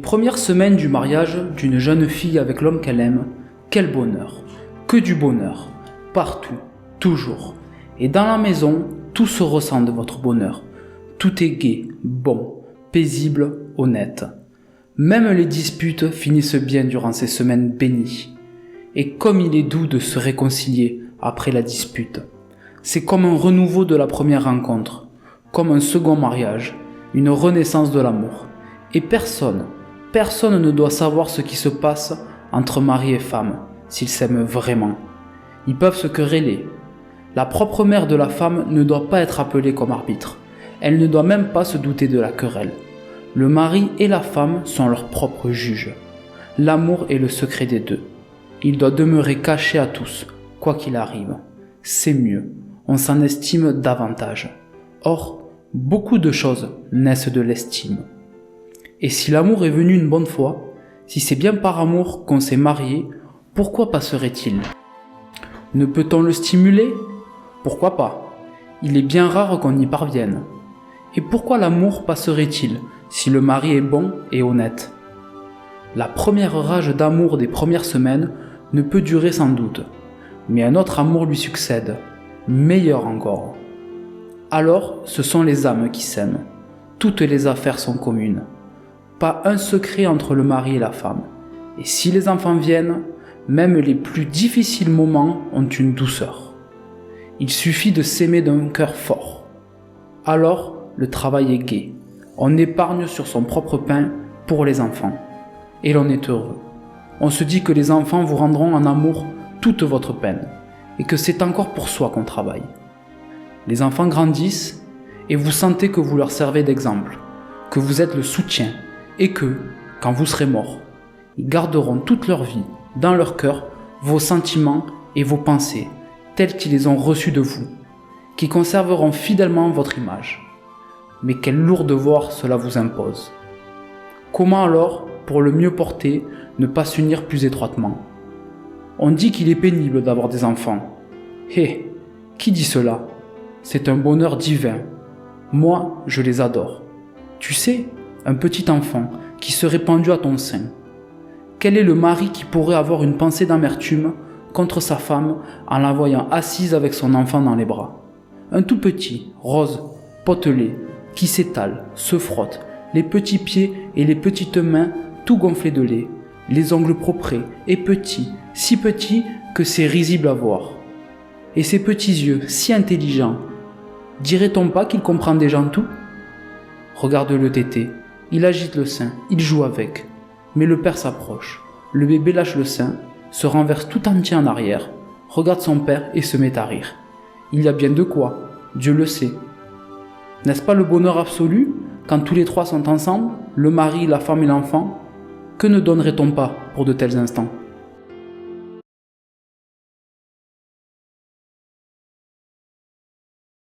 premières semaines du mariage d'une jeune fille avec l'homme qu'elle aime, quel bonheur, que du bonheur, partout, toujours. Et dans la maison, tout se ressent de votre bonheur. Tout est gai, bon, paisible, honnête. Même les disputes finissent bien durant ces semaines bénies. Et comme il est doux de se réconcilier après la dispute. C'est comme un renouveau de la première rencontre, comme un second mariage, une renaissance de l'amour. Et personne ne doit savoir ce qui se passe entre mari et femme, s'ils s'aiment vraiment. Ils peuvent se quereller. La propre mère de la femme ne doit pas être appelée comme arbitre. Elle ne doit même pas se douter de la querelle. Le mari et la femme sont leurs propres juges. L'amour est le secret des deux. Il doit demeurer caché à tous, quoi qu'il arrive. C'est mieux, on s'en estime davantage. Or, beaucoup de choses naissent de l'estime. Et si l'amour est venu une bonne fois, si c'est bien par amour qu'on s'est marié, pourquoi passerait-il ? Ne peut-on le stimuler ? Pourquoi pas ? Il est bien rare qu'on y parvienne. Et pourquoi l'amour passerait-il si le mari est bon et honnête ? La première rage d'amour des premières semaines ne peut durer sans doute, mais un autre amour lui succède, meilleur encore. Alors, ce sont les âmes qui s'aiment. Toutes les affaires sont communes. Pas un secret entre le mari et la femme. Et si les enfants viennent, même les plus difficiles moments ont une douceur. Il suffit de s'aimer d'un cœur fort. Alors, le travail est gai. On épargne sur son propre pain pour les enfants. Et l'on est heureux. On se dit que les enfants vous rendront en amour toute votre peine. Et que c'est encore pour soi qu'on travaille. Les enfants grandissent et vous sentez que vous leur servez d'exemple, que vous êtes le soutien et que, quand vous serez mort, ils garderont toute leur vie, dans leur cœur, vos sentiments et vos pensées, tels qu'ils les ont reçus de vous, qui conserveront fidèlement votre image. Mais quel lourd devoir cela vous impose. Comment alors, pour le mieux porter, ne pas s'unir plus étroitement ? On dit qu'il est pénible d'avoir des enfants. Hé, qui dit cela ? C'est un bonheur divin. Moi, je les adore. Tu sais, un petit enfant qui serait pendu à ton sein. Quel est le mari qui pourrait avoir une pensée d'amertume contre sa femme en la voyant assise avec son enfant dans les bras ? Un tout petit, rose, potelé, qui s'étale, se frotte, les petits pieds et les petites mains tout gonflés de lait, les ongles propres et petits, si petits que c'est risible à voir. Et ses petits yeux, si intelligents, dirait-on pas qu'il comprend déjà tout ? Regarde-le téter, il agite le sein, il joue avec. Mais le père s'approche, le bébé lâche le sein, se renverse tout entier en arrière, regarde son père et se met à rire. Il y a bien de quoi, Dieu le sait. N'est-ce pas le bonheur absolu, quand tous les trois sont ensemble, le mari, la femme et l'enfant ? Que ne donnerait-on pas pour de tels instants ?